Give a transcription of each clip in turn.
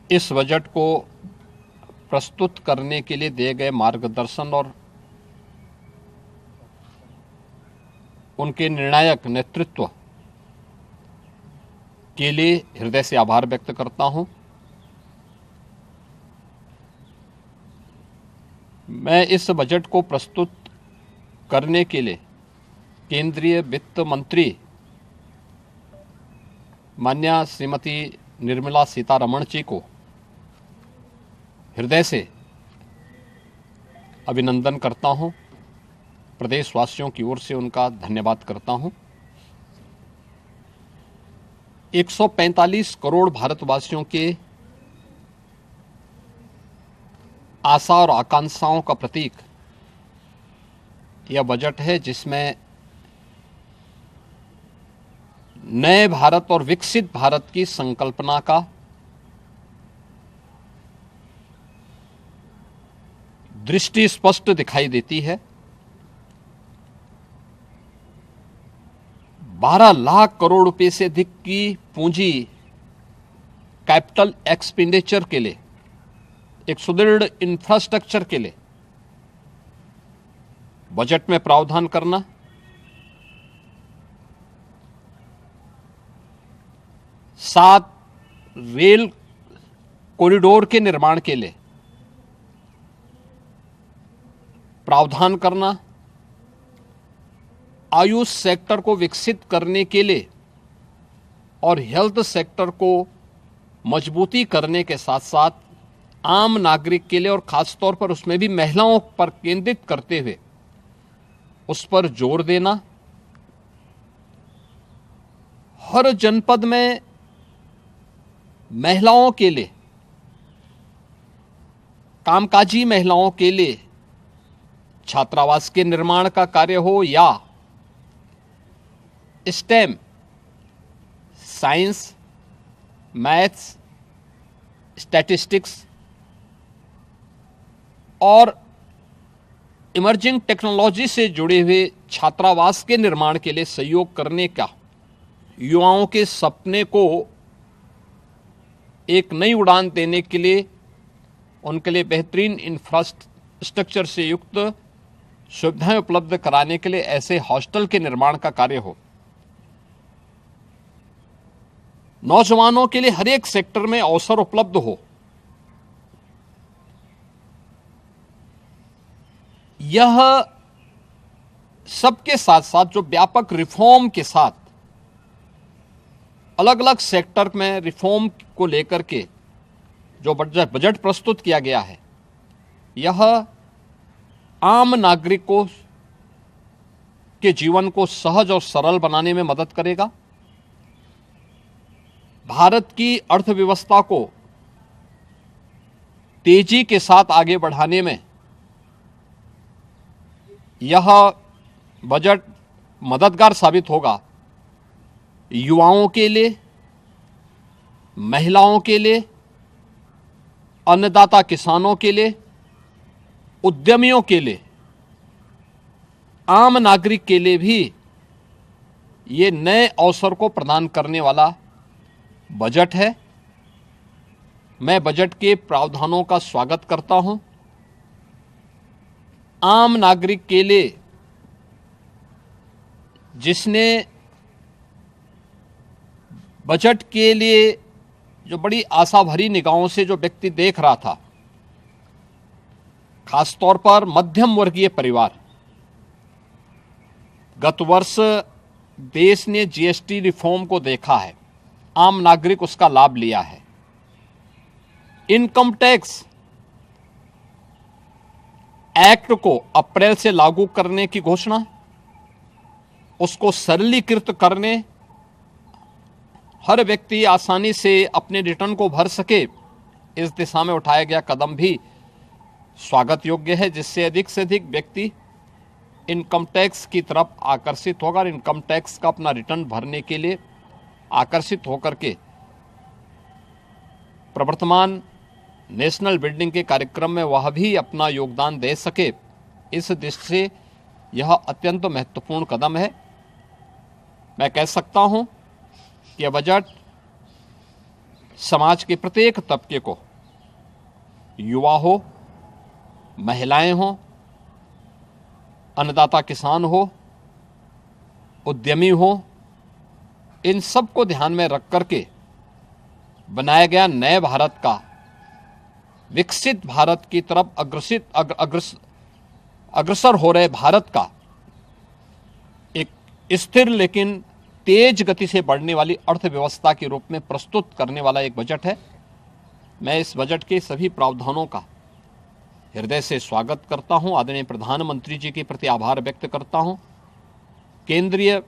इस बजट को प्रस्तुत करने के लिए दिए गए मार्गदर्शन और उनके निर्णायक नेतृत्व के लिए हृदय से आभार व्यक्त करता हूं। मैं इस बजट को प्रस्तुत करने के लिए केंद्रीय वित्त मंत्री माननीय श्रीमती निर्मला सीतारमण जी को हृदय से अभिनंदन करता हूं, प्रदेशवासियों की ओर से उनका धन्यवाद करता हूं। 145 करोड़ भारतवासियों के आशा और आकांक्षाओं का प्रतीक यह बजट है, जिसमें नए भारत और विकसित भारत की संकल्पना का दृष्टि स्पष्ट दिखाई देती है। 12 लाख करोड़ रुपए से अधिक की पूंजी कैपिटल एक्सपेंडिचर के लिए, एक सुदृढ़ इंफ्रास्ट्रक्चर के लिए बजट में प्रावधान करना, सात रेल कॉरिडोर के निर्माण के लिए प्रावधान करना, आयुष सेक्टर को विकसित करने के लिए और हेल्थ सेक्टर को मजबूती करने के साथ साथ आम नागरिक के लिए और खासतौर पर उसमें भी महिलाओं पर केंद्रित करते हुए उस पर जोर देना, हर जनपद में महिलाओं के लिए, कामकाजी महिलाओं के लिए छात्रावास के निर्माण का कार्य हो या स्टेम, साइंस, मैथ्स, स्टैटिस्टिक्स और इमर्जिंग टेक्नोलॉजी से जुड़े हुए छात्रावास के निर्माण के लिए सहयोग करने का, युवाओं के सपने को एक नई उड़ान देने के लिए उनके लिए बेहतरीन इंफ्रास्ट्रक्चर से युक्त सुविधाएं उपलब्ध कराने के लिए ऐसे हॉस्टल के निर्माण का कार्य हो, नौजवानों के लिए हर एक सेक्टर में अवसर उपलब्ध हो, यह सबके साथ साथ जो व्यापक रिफॉर्म के साथ अलग अलग सेक्टर में रिफॉर्म को लेकर के जो बजट प्रस्तुत किया गया है, यह आम नागरिकों के जीवन को सहज और सरल बनाने में मदद करेगा। भारत की अर्थव्यवस्था को तेजी के साथ आगे बढ़ाने में यह बजट मददगार साबित होगा। युवाओं के लिए, महिलाओं के लिए, अन्नदाता किसानों के लिए, उद्यमियों के लिए, आम नागरिक के लिए भी ये नए अवसर को प्रदान करने वाला बजट है। मैं बजट के प्रावधानों का स्वागत करता हूं। आम नागरिक के लिए, जिसने बजट के लिए जो बड़ी आशा भरी निगाहों से जो व्यक्ति देख रहा था, खासतौर पर मध्यम वर्गीय परिवार, गत वर्ष देश ने जीएसटी रिफॉर्म को देखा है, आम नागरिक उसका लाभ लिया है। इनकम टैक्स एक्ट को अप्रैल से लागू करने की घोषणा, उसको सरलीकृत करने, हर व्यक्ति आसानी से अपने रिटर्न को भर सके, इस दिशा में उठाया गया कदम भी स्वागत योग्य है, जिससे अधिक से अधिक व्यक्ति इनकम टैक्स की तरफ आकर्षित होगा और इनकम टैक्स का अपना रिटर्न भरने के लिए आकर्षित होकर के प्रवर्तमान नेशनल बिल्डिंग के कार्यक्रम में वह भी अपना योगदान दे सके। इस दृष्टि से यह अत्यंत महत्वपूर्ण कदम है। मैं कह सकता हूं कि यह बजट समाज के प्रत्येक तबके को, युवा हो, महिलाएं हो, अन्नदाता किसान हो, उद्यमी हो, इन सब को ध्यान में रख करके बनाया गया नए भारत का, विकसित भारत की तरफ अग्रसर हो रहे भारत का एक स्थिर लेकिन तेज गति से बढ़ने वाली अर्थव्यवस्था के रूप में प्रस्तुत करने वाला एक बजट है। मैं इस बजट के सभी प्रावधानों का हृदय से स्वागत करता हूं। आदरणीय प्रधानमंत्री जी के प्रति आभार व्यक्त करता हूं। केंद्रीय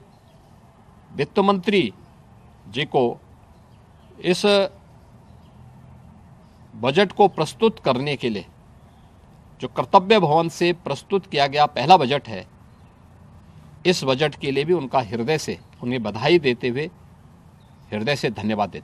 वित्त मंत्री जी को इस बजट को प्रस्तुत करने के लिए, जो कर्तव्य भवन से प्रस्तुत किया गया पहला बजट है, इस बजट के लिए भी उनका हृदय से उन्हें बधाई देते हुए हृदय से धन्यवाद देता हूं।